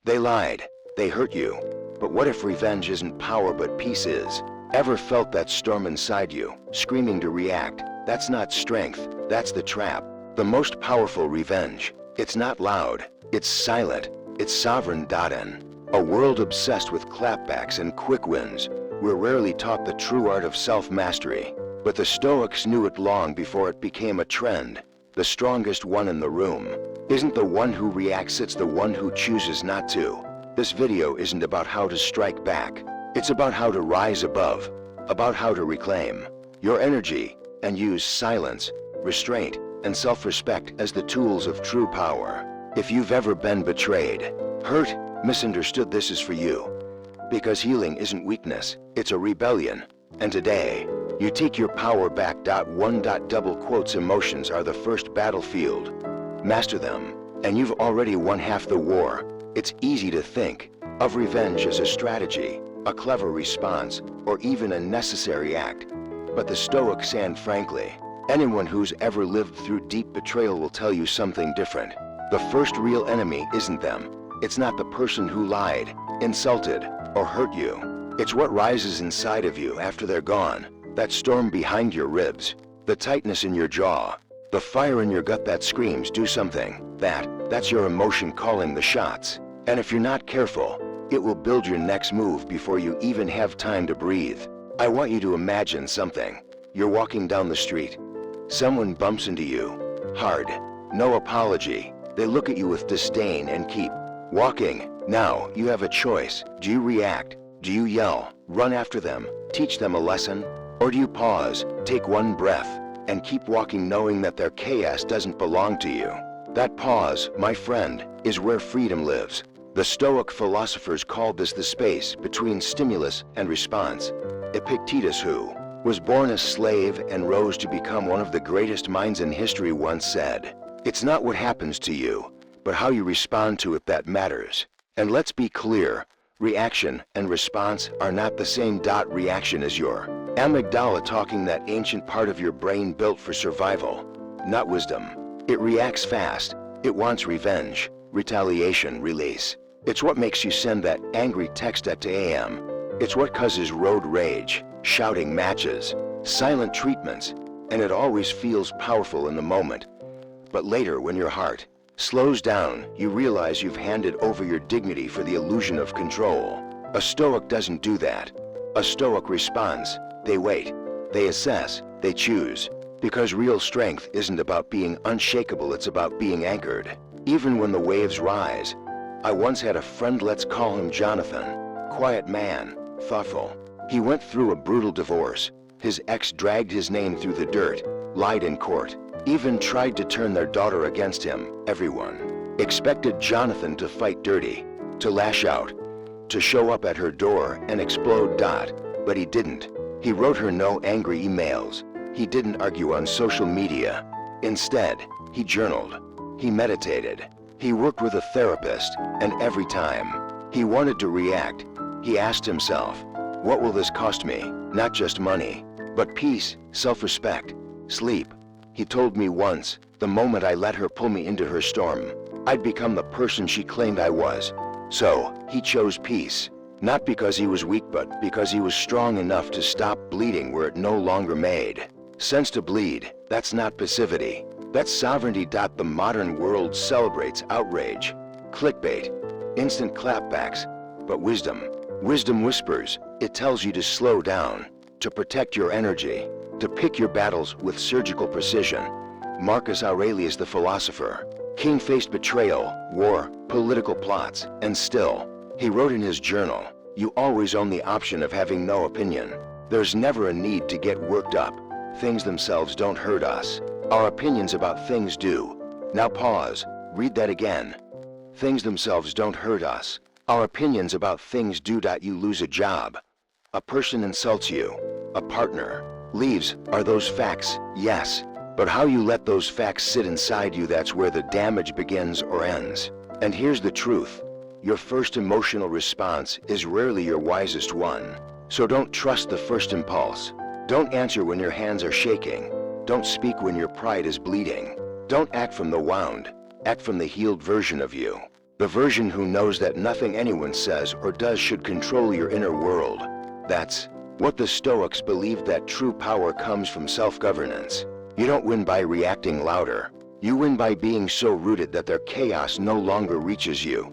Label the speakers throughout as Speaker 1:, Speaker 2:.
Speaker 1: They lied. They hurt you. But what if revenge isn't power but peace is? Ever felt that storm inside you, screaming to react? That's not strength, that's the trap. The most powerful revenge. It's not loud, it's silent, it's sovereign. A world obsessed with clapbacks and quick wins. We're rarely taught the true art of self-mastery. But the Stoics knew it long before it became a trend. The strongest one in the room isn't the one who reacts, it's the one who chooses not to. This video isn't about how to strike back. It's about how to rise above, about how to reclaim your energy and use silence, restraint, and self-respect as the tools of true power. If you've ever been betrayed, hurt, misunderstood, this is for you. Because healing isn't weakness, it's a rebellion. And today, you take your power back. Double quotes, emotions are the first battlefield. Master them, and you've already won half the war. It's easy to think of revenge as a strategy, a clever response, or even a necessary act. But the Stoics, and frankly, anyone who's ever lived through deep betrayal will tell you something different. The first real enemy isn't them. It's not the person who lied, insulted, or hurt you. It's what rises inside of you after they're gone. That storm behind your ribs, the tightness in your jaw, the fire in your gut that screams, do something. That's your emotion calling the shots. And if you're not careful, it will build your next move before you even have time to breathe. I want you to imagine something. You're walking down the street. Someone bumps into you. Hard. No apology. They look at you with disdain and keep walking. Now, you have a choice. Do you react? Do you yell? Run after them? Teach them a lesson? Or do you pause, take one breath, and keep walking knowing that their chaos doesn't belong to you? That pause, my friend, is where freedom lives. The Stoic philosophers called this the space between stimulus and response. Epictetus, who was born a slave and rose to become one of the greatest minds in history, once said, "It's not what happens to you, but how you respond to it that matters." And let's be clear, reaction and response are not the same. Reaction is your amygdala talking, that ancient part of your brain built for survival, not wisdom. It reacts fast. It wants revenge, retaliation, release. It's what makes you send that angry text at 2 a.m. It's what causes road rage, shouting matches, silent treatments, and it always feels powerful in the moment. But later, when your heart slows down, you realize you've handed over your dignity for the illusion of control. A Stoic doesn't do that. A Stoic responds. They wait. They assess. They choose. Because real strength isn't about being unshakable, it's about being anchored. Even when the waves rise. I once had a friend, let's call him Jonathan. Quiet man, thoughtful. He went through a brutal divorce. His ex dragged his name through the dirt, lied in court, even tried to turn their daughter against him. Everyone expected Jonathan to fight dirty, to lash out, to show up at her door and explode. But he didn't. He wrote her no angry emails. He didn't argue on social media. Instead, he journaled. He meditated. He worked with a therapist, and every time he wanted to react, he asked himself, what will this cost me? Not just money, but peace, self-respect, sleep. He told me once, the moment I let her pull me into her storm, I'd become the person she claimed I was. So, he chose peace. Not because he was weak, but because he was strong enough to stop bleeding where it no longer made sense to bleed. That's not passivity. That's sovereignty. The modern world celebrates outrage, clickbait, instant clapbacks, but wisdom whispers. It tells you to slow down, to protect your energy, to pick your battles with surgical precision. Marcus Aurelius, the philosopher, king, faced betrayal, war, political plots, and still, he wrote in his journal, you always own the option of having no opinion. There's never a need to get worked up. Things themselves don't hurt us. Our opinions about things do. Now pause, read that again. Things themselves don't hurt us. Our opinions about things do. You lose a job. A person insults you. A partner leaves. Are those facts? Yes. But how you let those facts sit inside you, that's where the damage begins or ends. And here's the truth. Your first emotional response is rarely your wisest one. So don't trust the first impulse. Don't answer when your hands are shaking. Don't speak when your pride is bleeding. Don't act from the wound. Act from the healed version of you. The version who knows that nothing anyone says or does should control your inner world. That's what the Stoics believed, that true power comes from self-governance. You don't win by reacting louder. You win by being so rooted that their chaos no longer reaches you.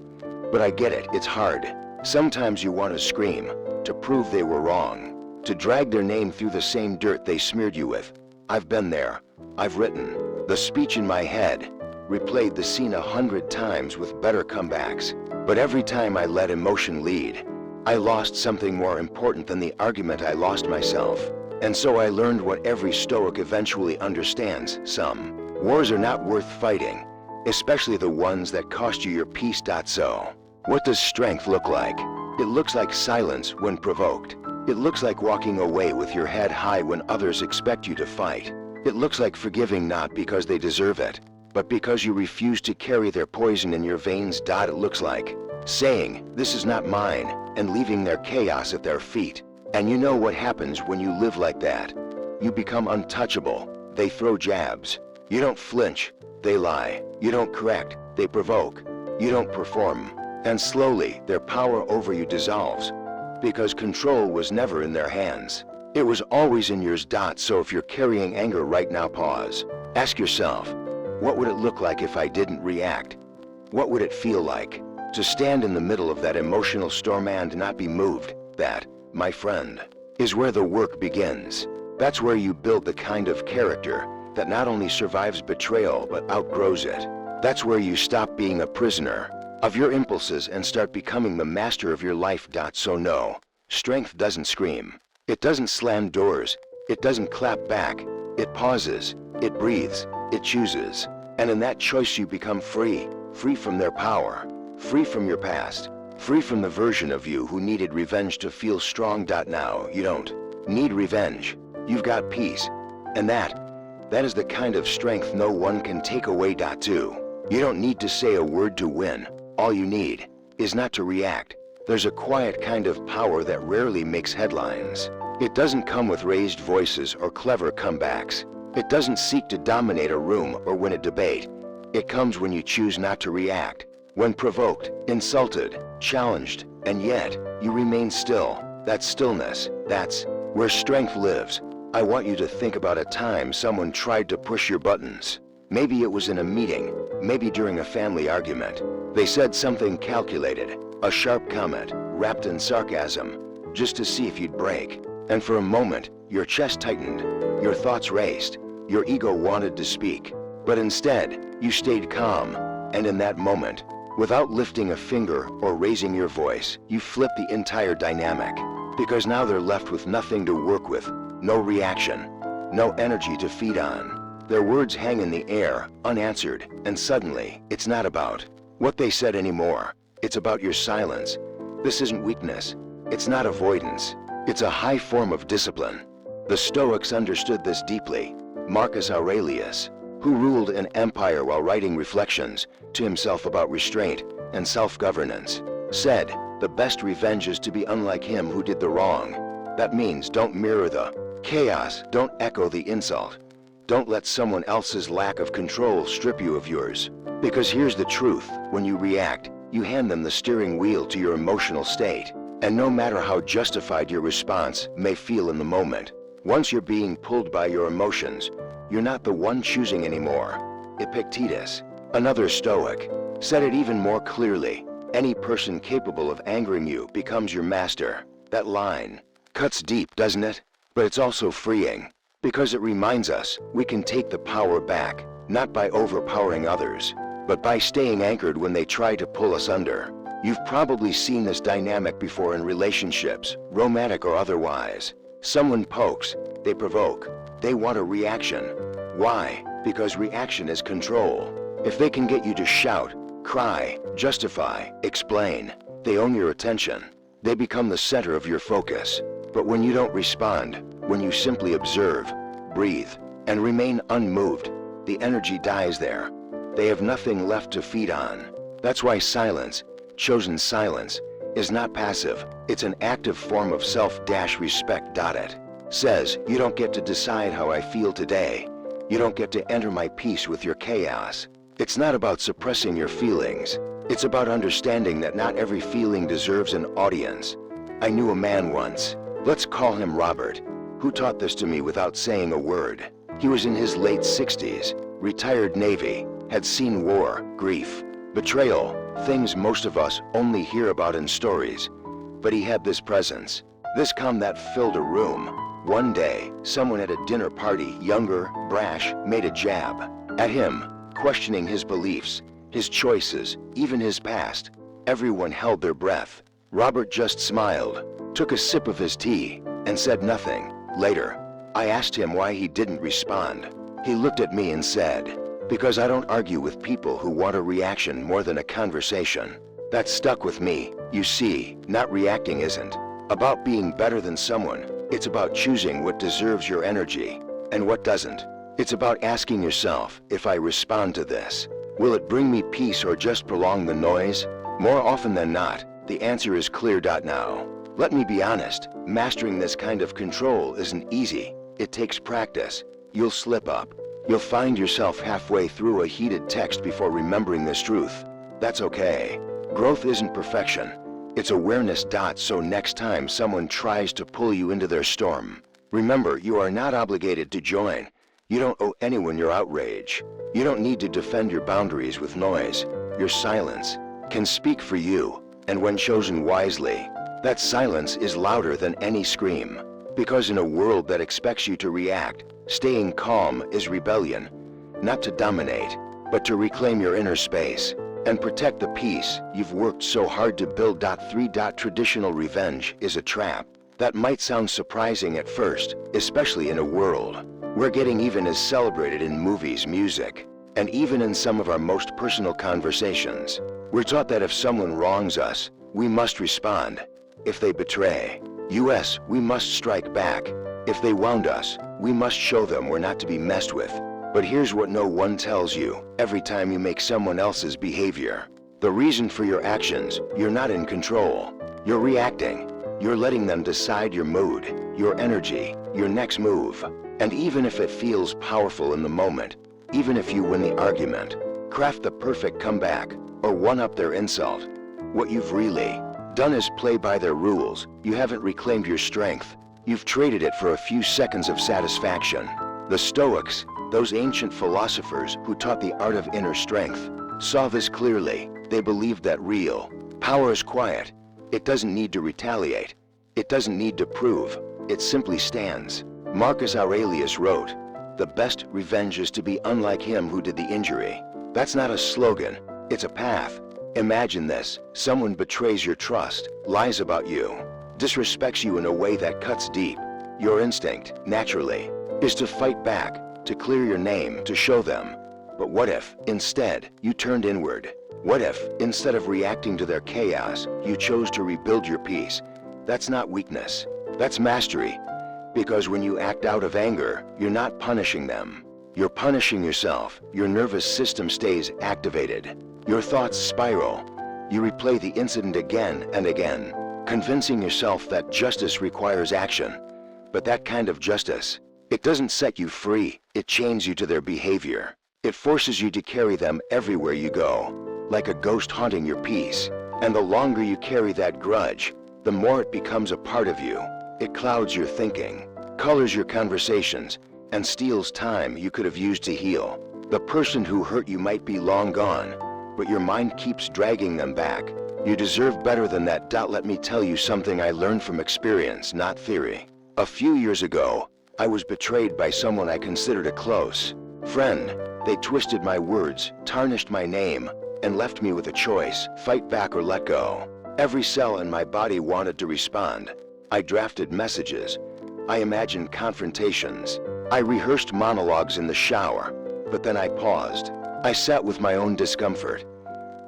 Speaker 1: But I get it, it's hard. Sometimes you want to scream, to prove they were wrong, to drag their name through the same dirt they smeared you with. I've been there. I've written the speech in my head, replayed the scene 100 times with better comebacks. But every time I let emotion lead, I lost something more important than the argument. I lost myself. And so I learned what every Stoic eventually understands: some wars are not worth fighting, especially the ones that cost you your peace. So, what does strength look like? It looks like silence when provoked. It looks like walking away with your head high when others expect you to fight. It looks like forgiving not because they deserve it, but because you refuse to carry their poison in your veins. It looks like saying, "This is not mine," and leaving their chaos at their feet. And you know what happens when you live like that? You become untouchable. They throw jabs. You don't flinch. They lie. You don't correct. They provoke. You don't perform. And slowly, their power over you dissolves. Because control was never in their hands. It was always in yours. So if you're carrying anger right now, pause. Ask yourself, what would it look like if I didn't react? What would it feel like to stand in the middle of that emotional storm and not be moved? That, my friend, is where the work begins. That's where you build the kind of character that not only survives betrayal but outgrows it. That's where you stop being a prisoner of your impulses and start becoming the master of your life. So no, strength doesn't scream. It doesn't slam doors. It doesn't clap back. It pauses. It breathes. It chooses. And in that choice you become free. Free from their power. Free from your past. Free from the version of you who needed revenge to feel strong. Now you don't need revenge. You've got peace. And that is the kind of strength no one can take away. Two, you don't need to say a word to win. All you need is not to react. There's a quiet kind of power that rarely makes headlines. It doesn't come with raised voices or clever comebacks. It doesn't seek to dominate a room or win a debate. It comes when you choose not to react. When provoked, insulted, challenged, and yet you remain still. That stillness, that's where strength lives. I want you to think about a time someone tried to push your buttons. Maybe it was in a meeting, maybe during a family argument. They said something calculated, a sharp comment, wrapped in sarcasm, just to see if you'd break. And for a moment, your chest tightened, your thoughts raced, your ego wanted to speak. But instead, you stayed calm, and in that moment, without lifting a finger or raising your voice, you flipped the entire dynamic. Because now they're left with nothing to work with, no reaction, no energy to feed on. Their words hang in the air, unanswered, and suddenly, it's not about what they said anymore. It's about your silence. This isn't weakness. It's not avoidance. It's a high form of discipline. The Stoics understood this deeply. Marcus Aurelius, who ruled an empire while writing reflections to himself about restraint and self-governance, said, "The best revenge is to be unlike him who did the wrong." That means don't mirror the chaos, don't echo the insult. Don't let someone else's lack of control strip you of yours. Because here's the truth, when you react, you hand them the steering wheel to your emotional state. And no matter how justified your response may feel in the moment, once you're being pulled by your emotions, you're not the one choosing anymore. Epictetus, another Stoic, said it even more clearly. Any person capable of angering you becomes your master. That line cuts deep, doesn't it? But it's also freeing, because it reminds us we can take the power back, not by overpowering others, but by staying anchored when they try to pull us under. You've probably seen this dynamic before in relationships, romantic or otherwise. Someone pokes, they provoke, they want a reaction. Why? Because reaction is control. If they can get you to shout, cry, justify, explain, they own your attention. They become the center of your focus. But when you don't respond, when you simply observe, breathe, and remain unmoved, the energy dies there. They have nothing left to feed on. That's why silence, chosen silence, is not passive. It's an active form of self-respect. It says, you don't get to decide how I feel today. You don't get to enter my peace with your chaos. It's not about suppressing your feelings. It's about understanding that not every feeling deserves an audience. I knew a man once, let's call him Robert, who taught this to me without saying a word. He was in his late 60s, retired Navy, had seen war, grief, betrayal, things most of us only hear about in stories. But he had this presence, this calm that filled a room. One day, someone at a dinner party, younger, brash, made a jab at him, questioning his beliefs, his choices, even his past. Everyone held their breath. Robert just smiled, took a sip of his tea, and said nothing. Later, I asked him why he didn't respond. He looked at me and said, "Because I don't argue with people who want a reaction more than a conversation." That stuck with me. You see, not reacting isn't about being better than someone. It's about choosing what deserves your energy and what doesn't. It's about asking yourself, if I respond to this, will it bring me peace or just prolong the noise? More often than not, the answer is clear. Now, let me be honest, mastering this kind of control isn't easy. It takes practice. You'll slip up. You'll find yourself halfway through a heated text before remembering this truth. That's okay. Growth isn't perfection. It's awareness. So next time someone tries to pull you into their storm, remember you are not obligated to join. You don't owe anyone your outrage. You don't need to defend your boundaries with noise. Your silence can speak for you, and when chosen wisely, that silence is louder than any scream. Because in a world that expects you to react, staying calm is rebellion. Not to dominate, but to reclaim your inner space and protect the peace you've worked so hard to build. 3. Traditional revenge is a trap. That might sound surprising at first, especially in a world where getting even is celebrated in movies, music, and even in some of our most personal conversations. We're taught that if someone wrongs us, we must respond. If they betray us, we must strike back. If they wound us, we must show them we're not to be messed with. But here's what no one tells you. Every time you make someone else's behavior the reason for your actions, you're not in control. You're reacting. You're letting them decide your mood, your energy, your next move. And even if it feels powerful in the moment, even if you win the argument, craft the perfect comeback, or one-up their insult, what you've really done is play by their rules. You haven't reclaimed your strength. You've traded it for a few seconds of satisfaction. The Stoics, those ancient philosophers who taught the art of inner strength, saw this clearly. They believed that real power is quiet. It doesn't need to retaliate. It doesn't need to prove. It simply stands. Marcus Aurelius wrote, "The best revenge is to be unlike him who did the injury." That's not a slogan. It's a path. Imagine this. Someone betrays your trust, lies about you, disrespects you in a way that cuts deep. Your instinct, naturally, is to fight back, to clear your name, to show them. But what if, instead, you turned inward? What if, instead of reacting to their chaos, you chose to rebuild your peace? That's not weakness. That's mastery. Because when you act out of anger, you're not punishing them. You're punishing yourself. Your nervous system stays activated. Your thoughts spiral. You replay the incident again and again, convincing yourself that justice requires action. But that kind of justice, it doesn't set you free. It chains you to their behavior. It forces you to carry them everywhere you go, like a ghost haunting your peace. And the longer you carry that grudge, the more it becomes a part of you. It clouds your thinking, colors your conversations, and steals time you could have used to heal. The person who hurt you might be long gone, but your mind keeps dragging them back. You deserve better than that. Let me tell you something I learned from experience, not theory. A few years ago, I was betrayed by someone I considered a close friend. They twisted my words, tarnished my name, and left me with a choice: fight back or let go. Every cell in my body wanted to respond. I drafted messages. I imagined confrontations. I rehearsed monologues in the shower, but then I paused. I sat with my own discomfort.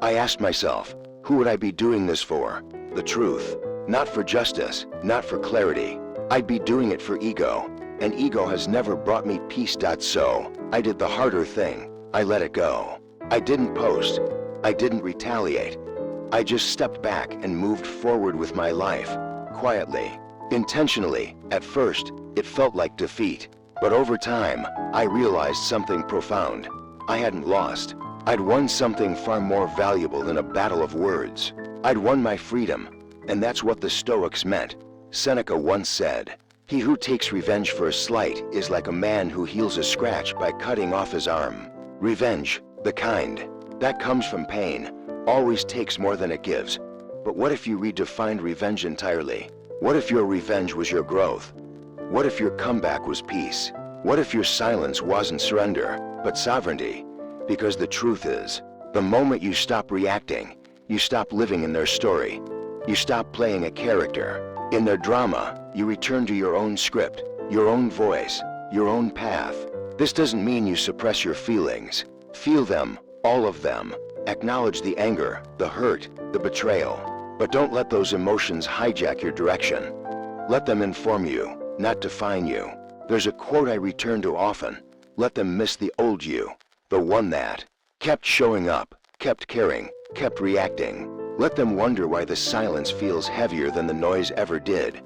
Speaker 1: I asked myself, who would I be doing this for? The truth. Not for justice, not for clarity. I'd be doing it for ego, and ego has never brought me peace. So I did the harder thing. I let it go. I didn't post. I didn't retaliate. I just stepped back and moved forward with my life, quietly, intentionally. At first, it felt like defeat, but over time, I realized something profound. I hadn't lost. I'd won something far more valuable than a battle of words. I'd won my freedom, and that's what the Stoics meant. Seneca once said, "He who takes revenge for a slight is like a man who heals a scratch by cutting off his arm." Revenge, the kind that comes from pain, always takes more than it gives. But what if you redefined revenge entirely? What if your revenge was your growth? What if your comeback was peace? What if your silence wasn't surrender, but sovereignty? Because the truth is, the moment you stop reacting, you stop living in their story. You stop playing a character. In their drama, you return to your own script, your own voice, your own path. This doesn't mean you suppress your feelings. Feel them, all of them. Acknowledge the anger, the hurt, the betrayal. But don't let those emotions hijack your direction. Let them inform you, not define you. There's a quote I return to often. Let them miss the old you, the one that kept showing up, kept caring, kept reacting. Let them wonder why the silence feels heavier than the noise ever did.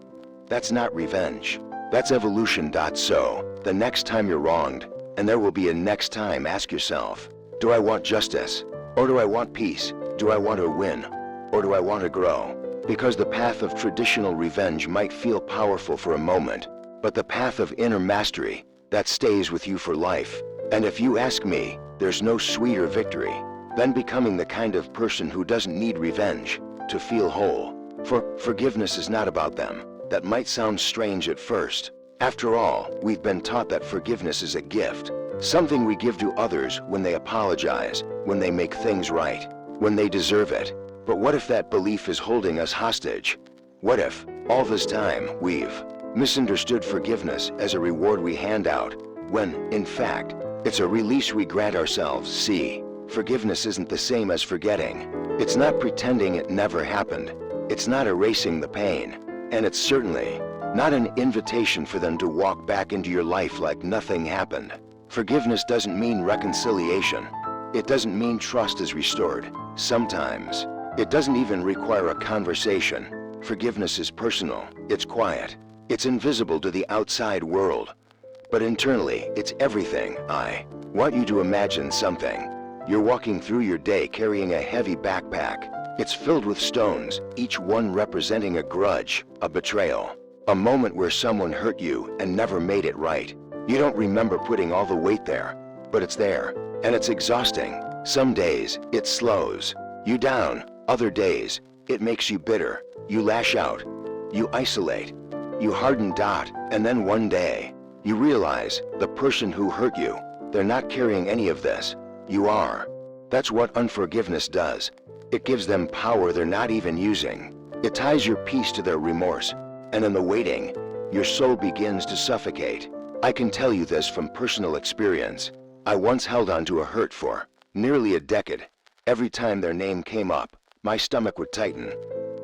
Speaker 1: That's not revenge. That's evolution. So, the next time you're wronged, and there will be a next time, ask yourself, do I want justice? Or do I want peace? Do I want to win? Or do I want to grow? Because the path of traditional revenge might feel powerful for a moment, but the path of inner mastery, that stays with you for life. And if you ask me, there's no sweeter victory than becoming the kind of person who doesn't need revenge to feel whole. For forgiveness is not about them. That might sound strange at first. After all, we've been taught that forgiveness is a gift, something we give to others when they apologize, when they make things right, when they deserve it. But what if that belief is holding us hostage? What if, all this time, we've misunderstood forgiveness as a reward we hand out, when, in fact, it's a release we grant ourselves? See, forgiveness isn't the same as forgetting. It's not pretending it never happened. It's not erasing the pain. And it's certainly not an invitation for them to walk back into your life like nothing happened. Forgiveness doesn't mean reconciliation. It doesn't mean trust is restored. Sometimes, it doesn't even require a conversation. Forgiveness is personal. It's quiet. It's invisible to the outside world. But internally, it's everything. I want you to imagine something. You're walking through your day carrying a heavy backpack. It's filled with stones, each one representing a grudge, a betrayal, a moment where someone hurt you and never made it right. You don't remember putting all the weight there, but it's there, and it's exhausting. Some days, it slows you down. Other days, it makes you bitter. You lash out. You isolate. You harden. And then one day, you realize the person who hurt you, they're not carrying any of this. You are. That's what unforgiveness does. It gives them power they're not even using. It ties your peace to their remorse, and in the waiting, your soul begins to suffocate. I can tell you this from personal experience. I once held on to a hurt for nearly a decade. Every time their name came up, my stomach would tighten.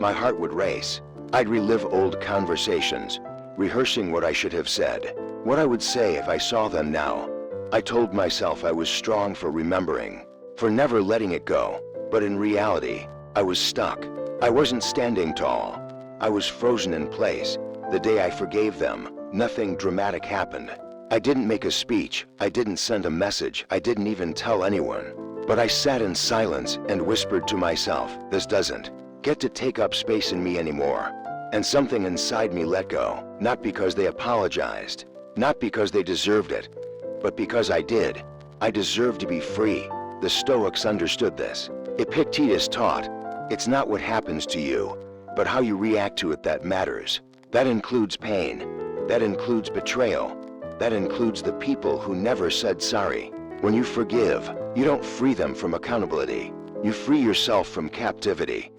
Speaker 1: My heart would race. I'd relive old conversations, rehearsing what I should have said, what I would say if I saw them now. I told myself I was strong for remembering, for never letting it go. But in reality, I was stuck. I wasn't standing tall. I was frozen in place. The day I forgave them, nothing dramatic happened. I didn't make a speech. I didn't send a message. I didn't even tell anyone. But I sat in silence and whispered to myself, this doesn't get to take up space in me anymore. And something inside me let go, not because they apologized, not because they deserved it, but because I did. I deserved to be free. The Stoics understood this. Epictetus taught, it's not what happens to you, but how you react to it that matters. That includes pain. That includes betrayal. That includes the people who never said sorry. When you forgive, you don't free them from accountability. You free yourself from captivity.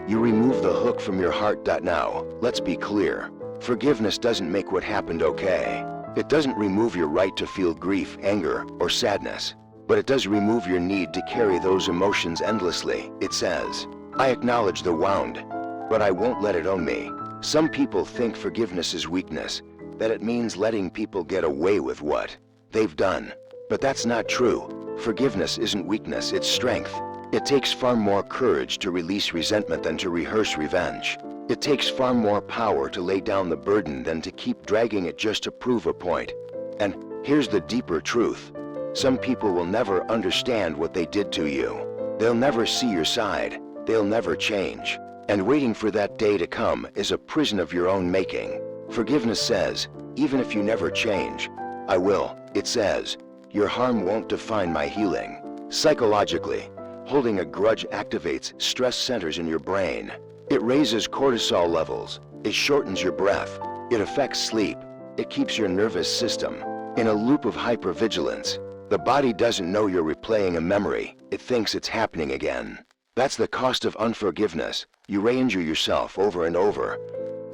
Speaker 1: You remove the hook from your heart. Now, let's be clear. Forgiveness doesn't make what happened okay. It doesn't remove your right to feel grief, anger, or sadness. But it does remove your need to carry those emotions endlessly. It says, I acknowledge the wound, but I won't let it own me. Some people think forgiveness is weakness, that it means letting people get away with what they've done. But that's not true. Forgiveness isn't weakness, it's strength. It takes far more courage to release resentment than to rehearse revenge. It takes far more power to lay down the burden than to keep dragging it just to prove a point. And here's the deeper truth. Some people will never understand what they did to you. They'll never see your side. They'll never change. And waiting for that day to come is a prison of your own making. Forgiveness says, even if you never change, I will. It says, your harm won't define my healing. Psychologically, holding a grudge activates stress centers in your brain. It raises cortisol levels. It shortens your breath. It affects sleep. It keeps your nervous system in a loop of hypervigilance. The body doesn't know you're replaying a memory. It thinks it's happening again. That's the cost of unforgiveness. You re-injure yourself over and over.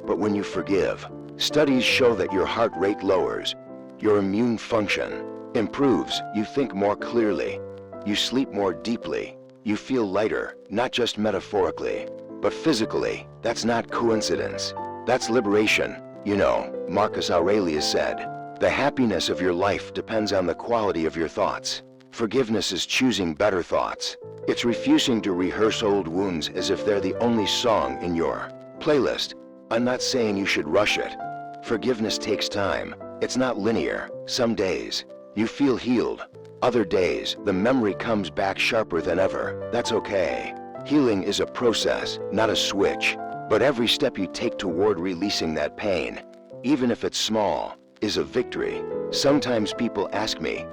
Speaker 1: But when you forgive, studies show that your heart rate lowers, your immune function improves, you think more clearly, you sleep more deeply, you feel lighter, not just metaphorically, but physically. That's not coincidence. That's liberation. You know, Marcus Aurelius said, the happiness of your life depends on the quality of your thoughts. Forgiveness is choosing better thoughts. It's refusing to rehearse old wounds as if they're the only song in your playlist. I'm not saying you should rush it. Forgiveness takes time. It's not linear. Some days, you feel healed. Other days, the memory comes back sharper than ever. That's okay. Healing is a process, not a switch. But every step you take toward releasing that pain, even if it's small, is a victory. Sometimes people ask me,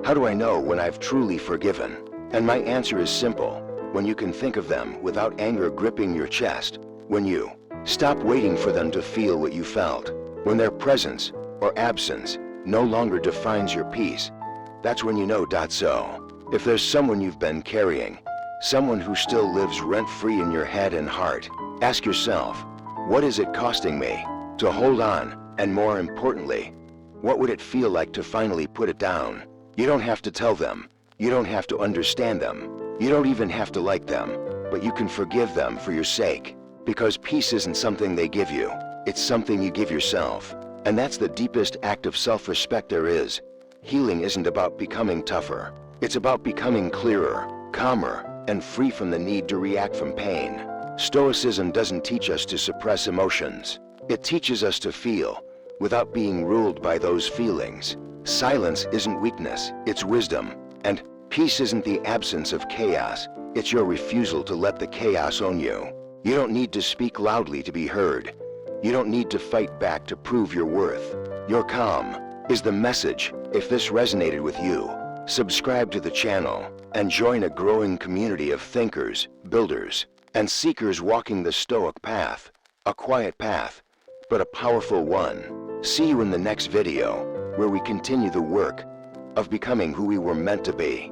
Speaker 1: how do I know when I've truly forgiven? And my answer is simple. When you can think of them without anger gripping your chest. When you stop waiting for them to feel what you felt. When their presence or absence no longer defines your peace. That's when you know. So, if there's someone you've been carrying, someone who still lives rent-free in your head and heart, ask yourself, what is it costing me to hold on? And more importantly, what would it feel like to finally put it down? You don't have to tell them. You don't have to understand them. You don't even have to like them. But you can forgive them for your sake. Because peace isn't something they give you. It's something you give yourself. And that's the deepest act of self-respect there is. Healing isn't about becoming tougher. It's about becoming clearer, calmer, and free from the need to react from pain. Stoicism doesn't teach us to suppress emotions. It teaches us to feel, without being ruled by those feelings. Silence isn't weakness, it's wisdom. And peace isn't the absence of chaos, it's your refusal to let the chaos own you. You don't need to speak loudly to be heard. You don't need to fight back to prove your worth. Your calm is the message. If this resonated with you, subscribe to the channel and join a growing community of thinkers, builders, and seekers walking the Stoic path. A quiet path, but a powerful one. See you in the next video, where we continue the work of becoming who we were meant to be.